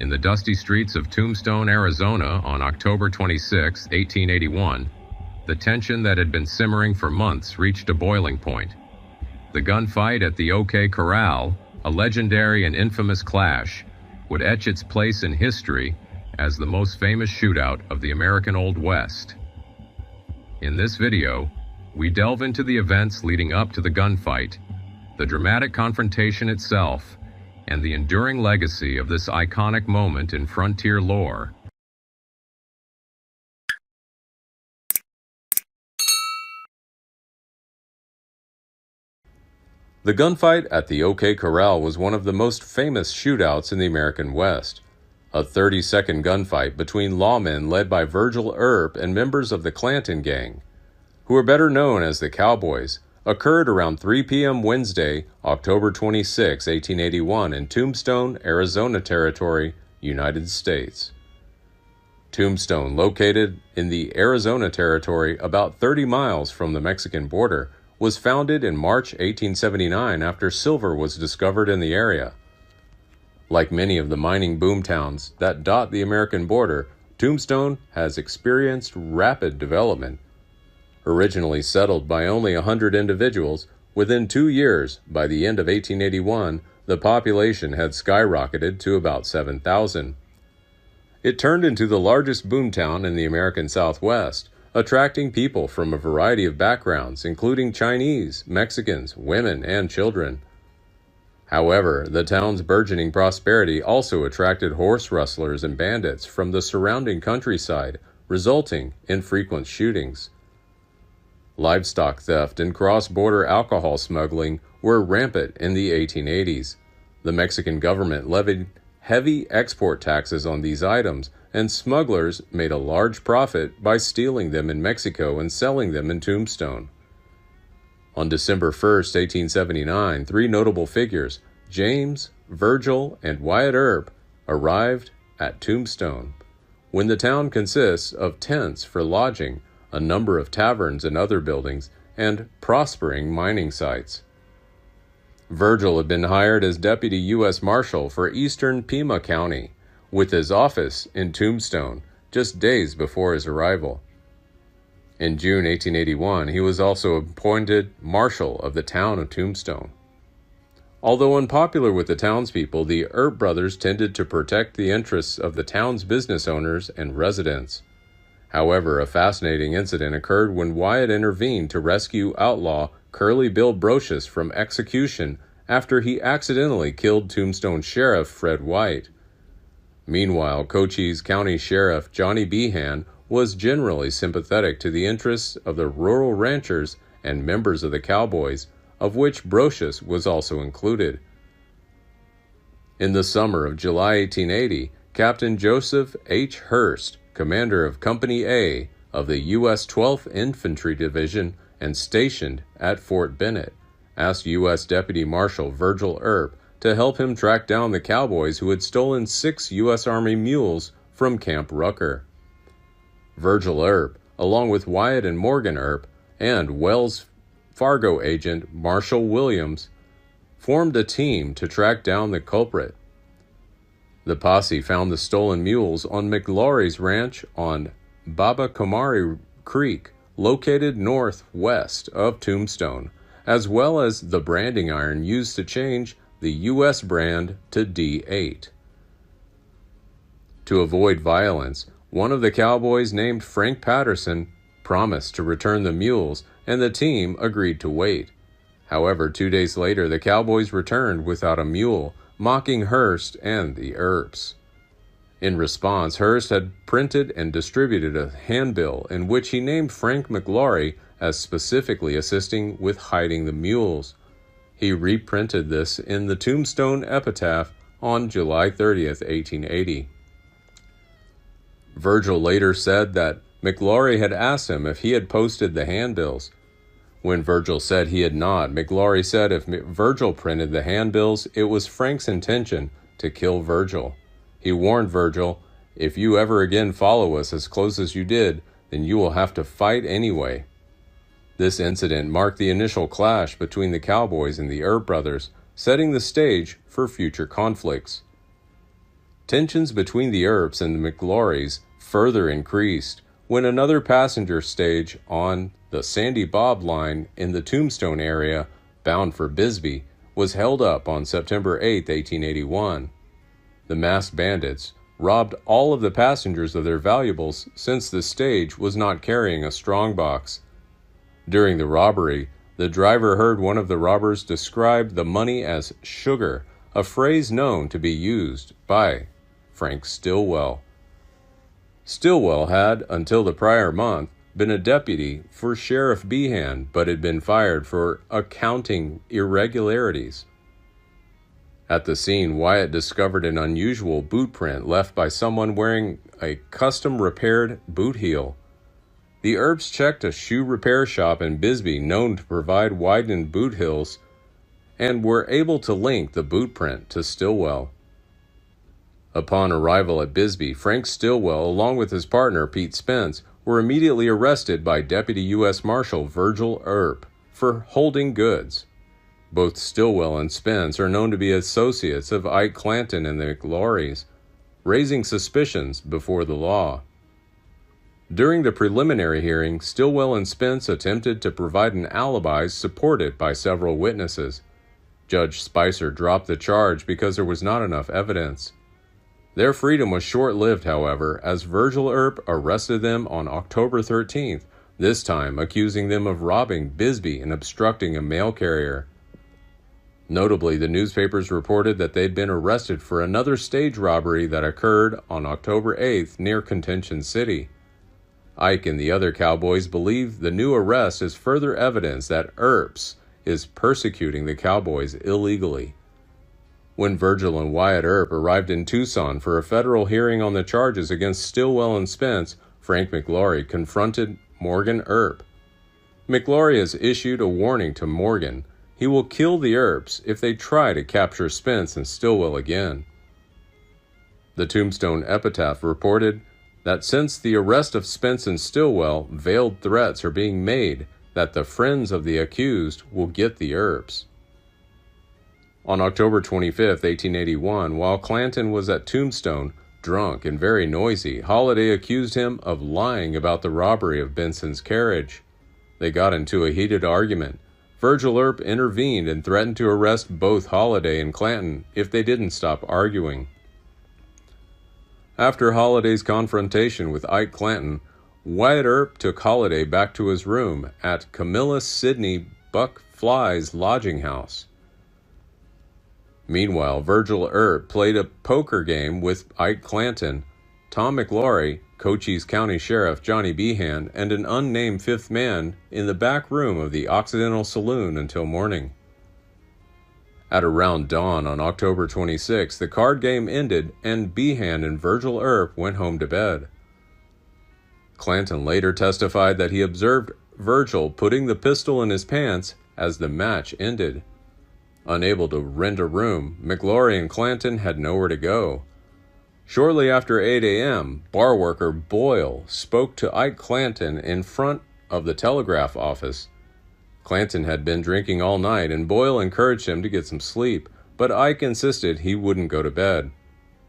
In the dusty streets of Tombstone, Arizona on October 26, 1881, the tension that had been simmering for months reached a boiling point. The gunfight at the OK Corral, a legendary and infamous clash, would etch its place in history as the most famous shootout of the American Old West. In this video, we delve into the events leading up to the gunfight, the dramatic confrontation itself, and the enduring legacy of this iconic moment in frontier lore. The gunfight at the OK Corral was one of the most famous shootouts in the American West. A 30-second gunfight between lawmen led by Virgil Earp and members of the Clanton Gang, who are better known as the Cowboys, occurred around 3 p.m. Wednesday, October 26, 1881 in Tombstone, Arizona Territory, United States. Tombstone, located in the Arizona Territory about 30 miles from the Mexican border, was founded in March 1879 after silver was discovered in the area. Like many of the mining boom towns that dot the American border, Tombstone has experienced rapid development. Originally settled by only 100 individuals, within 2 years, by the end of 1881, the population had skyrocketed to about 7,000. It turned into the largest boomtown in the American Southwest, attracting people from a variety of backgrounds, including Chinese, Mexicans, women, and children. However, the town's burgeoning prosperity also attracted horse rustlers and bandits from the surrounding countryside, resulting in frequent shootings. Livestock theft and cross-border alcohol smuggling were rampant in the 1880s. The Mexican government levied heavy export taxes on these items, and smugglers made a large profit by stealing them in Mexico and selling them in Tombstone. On December 1, 1879, 3 notable figures, James, Virgil, and Wyatt Earp, arrived at Tombstone, when the town consists of tents for lodging, a number of taverns and other buildings, and prospering mining sites. Virgil had been hired as Deputy U.S. Marshal for Eastern Pima County, with his office in Tombstone, just days before his arrival. In June 1881, he was also appointed Marshal of the town of Tombstone. Although unpopular with the townspeople, the Earp brothers tended to protect the interests of the town's business owners and residents. However, a fascinating incident occurred when Wyatt intervened to rescue outlaw Curly Bill Brocious from execution after he accidentally killed Tombstone Sheriff Fred White. Meanwhile, Cochise County Sheriff Johnny Behan was generally sympathetic to the interests of the rural ranchers and members of the Cowboys, of which Brocious was also included. In the summer of July 1880, Captain Joseph H. Hurst, commander of Company A of the U.S. 12th Infantry Division and stationed at Fort Bennett, asked U.S. Deputy Marshal Virgil Earp to help him track down the Cowboys who had stolen 6 U.S. Army mules from Camp Rucker. Virgil Earp, along with Wyatt and Morgan Earp and Wells Fargo agent Marshall Williams, formed a team to track down the culprit. The posse found the stolen mules on McLaury's ranch on Baba Comari Creek, located northwest of Tombstone, as well as the branding iron used to change the U.S. brand to D8. To avoid violence, one of the Cowboys named Frank Patterson promised to return the mules, and the team agreed to wait. However, 2 days later, the Cowboys returned without a mule, mocking Hurst and the Earps. In response, Hurst had printed and distributed a handbill in which he named Frank McLaury as specifically assisting with hiding the mules. He reprinted this in the Tombstone epitaph on July 30th, 1880. Virgil later said that McLaury had asked him if he had posted the handbills. When Virgil said he had not, McLaury said if Virgil printed the handbills, it was Frank's intention to kill Virgil. He warned Virgil, "If you ever again follow us as close as you did, then you will have to fight anyway." This incident marked the initial clash between the Cowboys and the Earp brothers, setting the stage for future conflicts. Tensions between the Earps and the McGlorys further increased when another passenger stage on the Sandy Bob line in the Tombstone area, bound for Bisbee, was held up on September 8, 1881. The masked bandits robbed all of the passengers of their valuables since the stage was not carrying a strongbox. During the robbery, the driver heard one of the robbers describe the money as sugar, a phrase known to be used by Frank Stillwell. Stillwell had, until the prior month, been a deputy for Sheriff Behan, but had been fired for accounting irregularities. At the scene, Wyatt discovered an unusual boot print left by someone wearing a custom-repaired boot heel. The Earps checked a shoe repair shop in Bisbee known to provide widened boot heels and were able to link the boot print to Stillwell. Upon arrival at Bisbee, Frank Stillwell, along with his partner Pete Spence, were immediately arrested by Deputy U.S. Marshal Virgil Earp for holding goods. Both Stillwell and Spence are known to be associates of Ike Clanton and the McGlorys, raising suspicions before the law. During the preliminary hearing, Stillwell and Spence attempted to provide an alibi supported by several witnesses. Judge Spicer dropped the charge because there was not enough evidence. Their freedom was short-lived, however, as Virgil Earp arrested them on October 13th, this time accusing them of robbing Bisbee and obstructing a mail carrier. Notably, the newspapers reported that they'd been arrested for another stage robbery that occurred on October 8th near Contention City. Ike and the other cowboys believe the new arrest is further evidence that Earps is persecuting the cowboys illegally. When Virgil and Wyatt Earp arrived in Tucson for a federal hearing on the charges against Stillwell and Spence, Frank McGlory confronted Morgan Earp. McGlory has issued a warning to Morgan. He will kill the Earps if they try to capture Spence and Stillwell again. The Tombstone Epitaph reported that since the arrest of Spence and Stillwell, veiled threats are being made that the friends of the accused will get the Earps. On October 25, 1881, while Clanton was at Tombstone, drunk and very noisy, Holliday accused him of lying about the robbery of Benson's carriage. They got into a heated argument. Virgil Earp intervened and threatened to arrest both Holliday and Clanton if they didn't stop arguing. After Holliday's confrontation with Ike Clanton, Wyatt Earp took Holliday back to his room at Camilla Sidney Buck Fly's lodging house. Meanwhile, Virgil Earp played a poker game with Ike Clanton, Tom McGlory, Cochise County Sheriff Johnny Behan, and an unnamed fifth man in the back room of the Occidental Saloon until morning. At around dawn on October 26, the card game ended and Behan and Virgil Earp went home to bed. Clanton later testified that he observed Virgil putting the pistol in his pants as the match ended. Unable to rent a room, McGlory and Clanton had nowhere to go. Shortly after 8 a.m., bar worker Boyle spoke to Ike Clanton in front of the telegraph office. Clanton had been drinking all night, and Boyle encouraged him to get some sleep, but Ike insisted he wouldn't go to bed.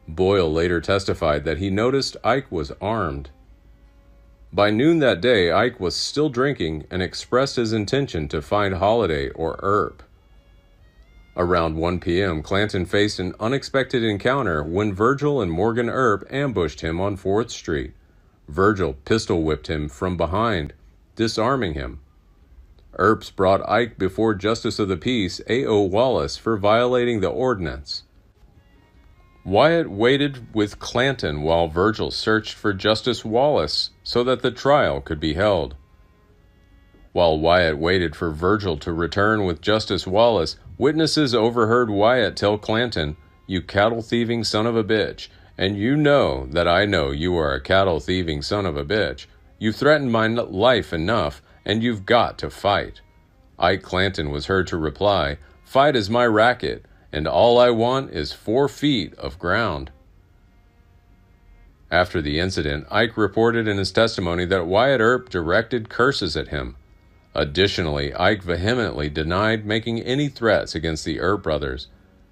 Boyle later testified that he noticed Ike was armed. By noon that day, Ike was still drinking and expressed his intention to find Holliday or Earp. Around 1 p.m., Clanton faced an unexpected encounter when Virgil and Morgan Earp ambushed him on 4th Street. Virgil pistol-whipped him from behind, disarming him. Earps brought Ike before Justice of the Peace A.O. Wallace for violating the ordinance. Wyatt waited with Clanton while Virgil searched for Justice Wallace so that the trial could be held. While Wyatt waited for Virgil to return with Justice Wallace, witnesses overheard Wyatt tell Clanton, "You cattle-thieving son of a bitch, and you know that I know you are a cattle-thieving son of a bitch. You've threatened my life enough, and you've got to fight." Ike Clanton was heard to reply, "Fight is my racket, and all I want is 4 feet of ground." After the incident, Ike reported in his testimony that Wyatt Earp directed curses at him. Additionally, Ike vehemently denied making any threats against the Earp brothers.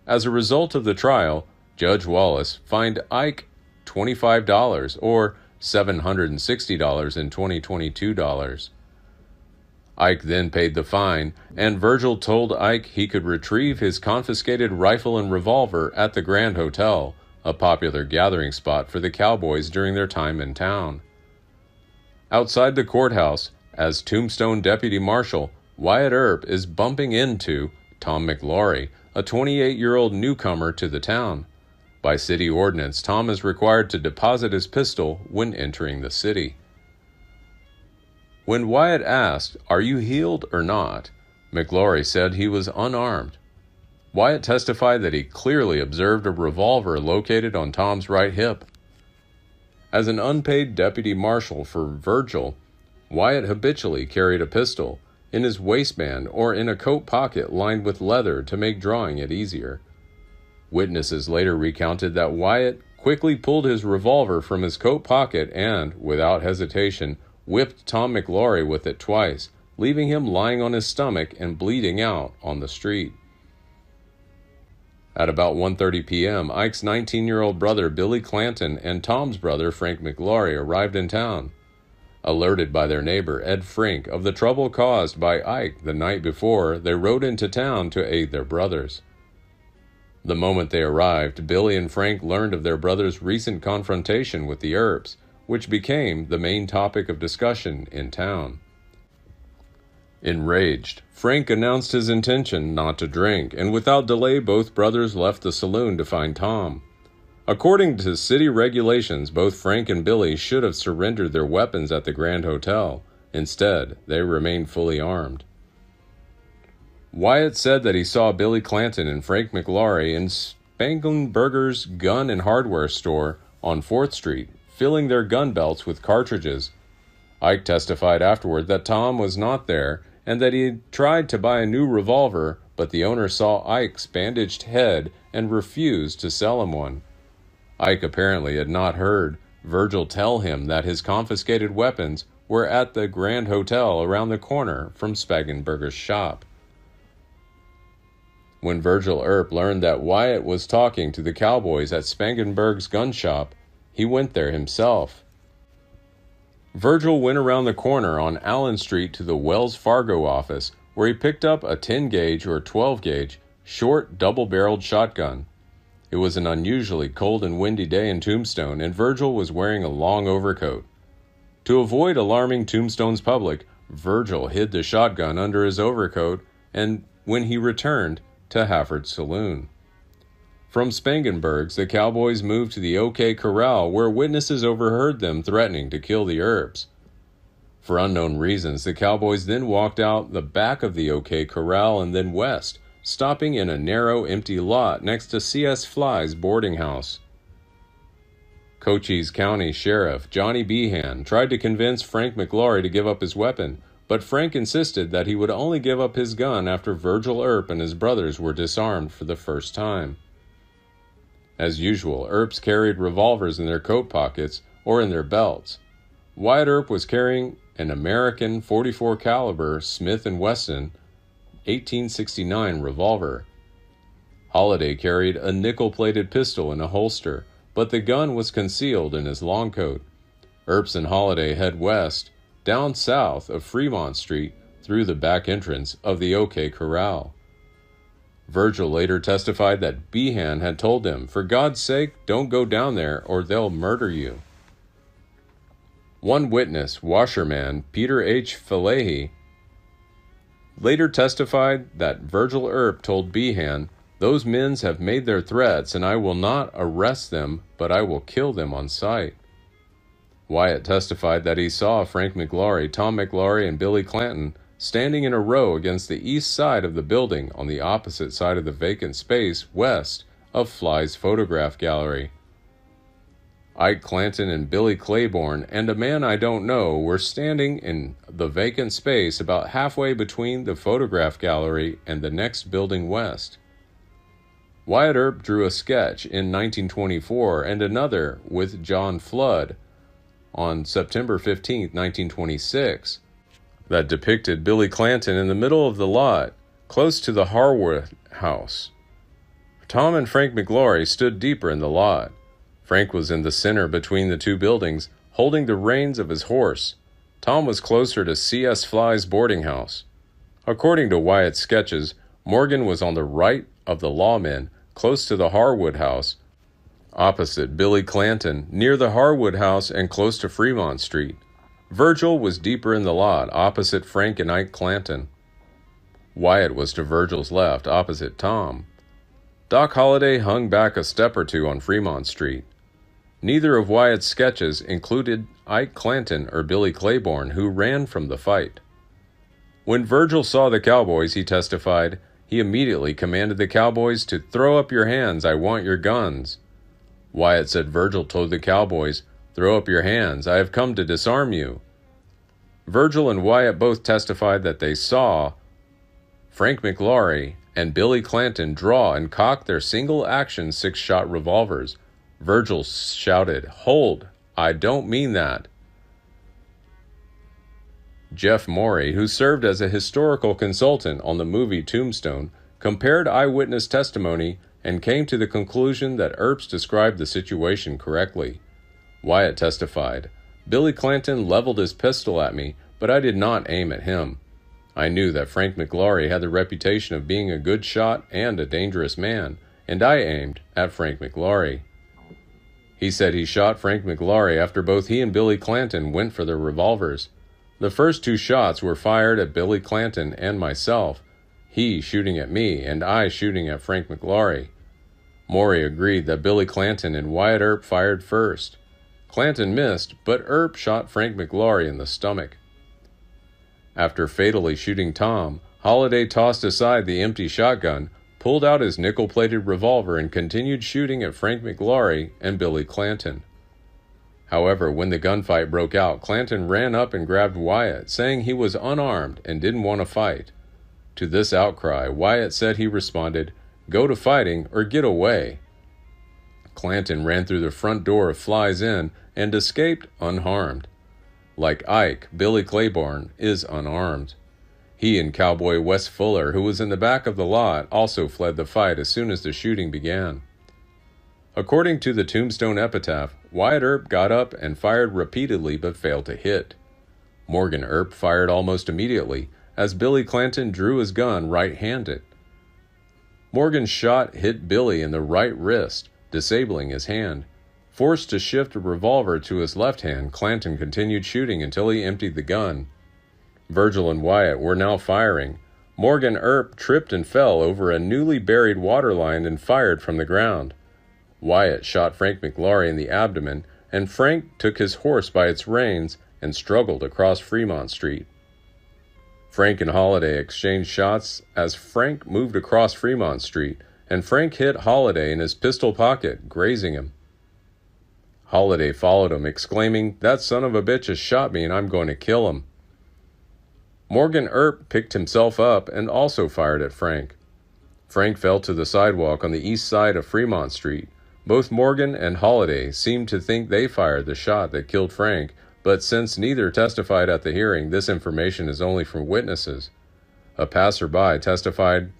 As a result of the trial, Judge Wallace fined Ike $25 or $760 in 2022 dollars. Ike then paid the fine, and Virgil told Ike he could retrieve his confiscated rifle and revolver at the Grand Hotel, a popular gathering spot for the Cowboys during their time in town. Outside the courthouse, as Tombstone Deputy Marshal, Wyatt Earp is bumping into Tom McLaury, a 28-year-old newcomer to the town. By city ordinance, Tom is required to deposit his pistol when entering the city. When Wyatt asked, "Are you healed or not?" McLaury said he was unarmed. Wyatt testified that he clearly observed a revolver located on Tom's right hip. As an unpaid deputy marshal for Virgil, Wyatt habitually carried a pistol in his waistband or in a coat pocket lined with leather to make drawing it easier. Witnesses later recounted that Wyatt quickly pulled his revolver from his coat pocket and, without hesitation, whipped Tom McLaury with it twice, leaving him lying on his stomach and bleeding out on the street. At about 1:30 p.m., Ike's 19-year-old brother Billy Clanton and Tom's brother Frank McLaury arrived in town. Alerted by their neighbor Ed Frink of the trouble caused by Ike the night before, they rode into town to aid their brothers. The moment they arrived, Billy and Frank learned of their brother's recent confrontation with the Earps, which became the main topic of discussion in town. Enraged, Frank announced his intention not to drink, and without delay both brothers left the saloon to find Tom. According to city regulations, both Frank and Billy should have surrendered their weapons at the Grand Hotel. Instead, they remained fully armed. Wyatt said that he saw Billy Clanton and Frank McLaury in Spangenberger's gun and hardware store on 4th Street, filling their gun belts with cartridges. Ike testified afterward that Tom was not there and that he had tried to buy a new revolver, but the owner saw Ike's bandaged head and refused to sell him one. Ike apparently had not heard Virgil tell him that his confiscated weapons were at the Grand Hotel around the corner from Spangenberger's shop. When Virgil Earp learned that Wyatt was talking to the Cowboys at Spangenberg's gun shop, he went there himself. Virgil went around the corner on Allen Street to the Wells Fargo office, where he picked up a 10-gauge or 12-gauge short double-barreled shotgun. It was an unusually cold and windy day in Tombstone, and Virgil was wearing a long overcoat. To avoid alarming Tombstone's public, Virgil hid the shotgun under his overcoat and when he returned to Hafford's saloon. From Spangenberg's, the Cowboys moved to the OK Corral, where witnesses overheard them threatening to kill the Earps. For unknown reasons, the Cowboys then walked out the back of the OK Corral and then west, stopping in a narrow, empty lot next to C.S. Fly's boarding house. Cochise County Sheriff Johnny Behan tried to convince Frank McLaury to give up his weapon, but Frank insisted that he would only give up his gun after Virgil Earp and his brothers were disarmed for the first time. As usual, Earps carried revolvers in their coat pockets or in their belts. Wyatt Earp was carrying an American .44 caliber Smith & Wesson 1869 revolver. Holiday carried a nickel-plated pistol in a holster, but the gun was concealed in his long coat. Earps and Holiday head west, down south of Fremont Street through the back entrance of the OK Corral. Virgil later testified that Behan had told them, "For God's sake, don't go down there or they'll murder you." One witness, washerman Peter H. Falahy, later testified that Virgil Earp told Behan, "Those men have made their threats, and I will not arrest them, but I will kill them on sight." Wyatt testified that he saw Frank McLaury, Tom McLaury, and Billy Clanton standing in a row against the east side of the building on the opposite side of the vacant space west of Fly's photograph gallery. Ike Clanton and Billy Claiborne and a man I don't know were standing in the vacant space about halfway between the photograph gallery and the next building west. Wyatt Earp drew a sketch in 1924 and another with John Flood on September 15, 1926, that depicted Billy Clanton in the middle of the lot, close to the Harwood house. Tom and Frank McLaury stood deeper in the lot. Frank was in the center between the two buildings, holding the reins of his horse. Tom was closer to C.S. Fly's boarding house. According to Wyatt's sketches, Morgan was on the right of the lawmen, close to the Harwood house, opposite Billy Clanton, near the Harwood house and close to Fremont Street. Virgil was deeper in the lot, opposite Frank and Ike Clanton. Wyatt was to Virgil's left, opposite Tom. Doc Holliday hung back a step or two on Fremont Street. Neither of Wyatt's sketches included Ike Clanton or Billy Claiborne, who ran from the fight. When Virgil saw the cowboys, he testified, he immediately commanded the cowboys to throw up your hands, I want your guns. Wyatt said Virgil told the cowboys, throw up your hands, I have come to disarm you. Virgil and Wyatt both testified that they saw Frank McLaury and Billy Clanton draw and cock their single-action 6-shot revolvers. Virgil shouted, hold, I don't mean that. Jeff Morey, who served as a historical consultant on the movie Tombstone, compared eyewitness testimony and came to the conclusion that Earps described the situation correctly. Wyatt testified, Billy Clanton leveled his pistol at me, but I did not aim at him. I knew that Frank McLaury had the reputation of being a good shot and a dangerous man, and I aimed at Frank McLaury. He said he shot Frank McLaury after both he and Billy Clanton went for their revolvers. The first 2 shots were fired at Billy Clanton and myself, he shooting at me and I shooting at Frank McLaury. Morey agreed that Billy Clanton and Wyatt Earp fired first. Clanton missed, but Earp shot Frank McLaury in the stomach. After fatally shooting Tom, Holliday tossed aside the empty shotgun, pulled out his nickel-plated revolver and continued shooting at Frank McLaury and Billy Clanton. However, when the gunfight broke out, Clanton ran up and grabbed Wyatt, saying he was unarmed and didn't want to fight. To this outcry, Wyatt said he responded, go to fighting or get away. Clanton ran through the front door of Fly's Inn and escaped unharmed. Like Ike, Billy Claiborne is unarmed. He and Cowboy Wes Fuller, who was in the back of the lot, also fled the fight as soon as the shooting began. According to the Tombstone epitaph, Wyatt Earp got up and fired repeatedly but failed to hit. Morgan Earp fired almost immediately, as Billy Clanton drew his gun right-handed. Morgan's shot hit Billy in the right wrist, disabling his hand. Forced to shift a revolver to his left hand, Clanton continued shooting until he emptied the gun. Virgil and Wyatt were now firing. Morgan Earp tripped and fell over a newly buried water line and fired from the ground. Wyatt shot Frank McLaury in the abdomen, and Frank took his horse by its reins and struggled across Fremont Street. Frank and Holliday exchanged shots as Frank moved across Fremont Street, and Frank hit Holliday in his pistol pocket, grazing him. Holliday followed him, exclaiming, that son of a bitch has shot me and I'm going to kill him. Morgan Earp picked himself up and also fired at Frank. Frank fell to the sidewalk on the east side of Fremont Street. Both Morgan and Holliday seemed to think they fired the shot that killed Frank, but since neither testified at the hearing, this information is only from witnesses. A passerby testified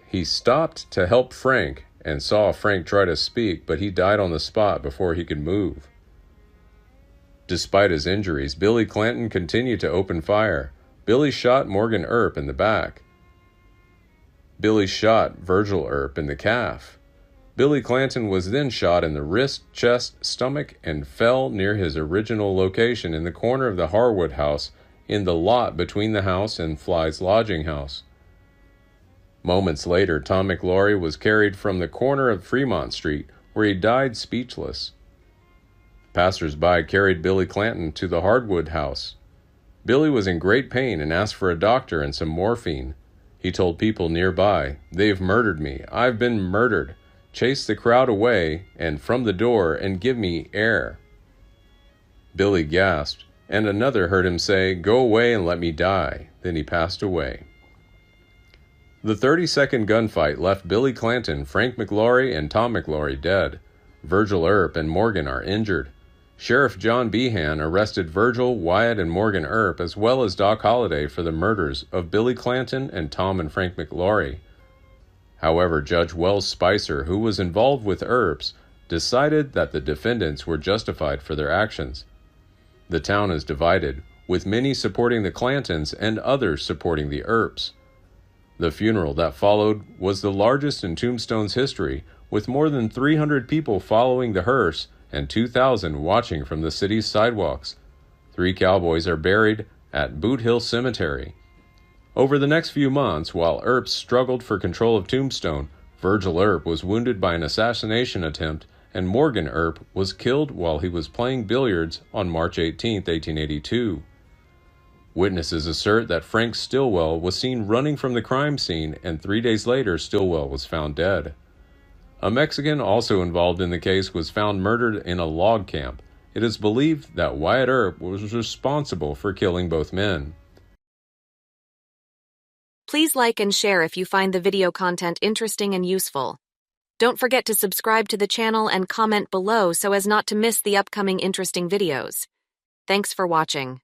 he stopped to help Frank and saw Frank try to speak, but he died on the spot before he could move. Despite his injuries, Billy Clanton continued to open fire. Billy shot Morgan Earp in the back. Billy shot Virgil Earp in the calf. Billy Clanton was then shot in the wrist, chest, stomach, and fell near his original location in the corner of the Harwood house in the lot between the house and Fly's lodging house. Moments later, Tom McLaury was carried from the corner of Fremont Street, where he died speechless. Passers-by carried Billy Clanton to the Harwood house. Billy was in great pain and asked for a doctor and some morphine. He told people nearby, "They've murdered me. I've been murdered. Chase the crowd away and from the door and give me air." Billy gasped, and another heard him say, "Go away and let me die." Then he passed away. The 30-second gunfight left Billy Clanton, Frank McLaury, and Tom McLaury dead. Virgil Earp and Morgan are injured. Sheriff John Behan arrested Virgil, Wyatt, and Morgan Earp, as well as Doc Holliday, for the murders of Billy Clanton and Tom and Frank McLaury. However, Judge Wells Spicer, who was involved with Earps, decided that the defendants were justified for their actions. The town is divided, with many supporting the Clantons and others supporting the Earps. The funeral that followed was the largest in Tombstone's history, with more than 300 people following the hearse and 2,000 watching from the city's sidewalks. 3 cowboys are buried at Boot Hill Cemetery. Over the next few months, while Earps struggled for control of Tombstone, Virgil Earp was wounded by an assassination attempt, and Morgan Earp was killed while he was playing billiards on March 18, 1882. Witnesses assert that Frank Stillwell was seen running from the crime scene, and 3 days later Stillwell was found dead. A Mexican also involved in the case was found murdered in a log camp. It is believed that Wyatt Earp was responsible for killing both men. Please like and share if you find the video content interesting and useful. Don't forget to subscribe to the channel and comment below so as not to miss the upcoming interesting videos. Thanks for watching.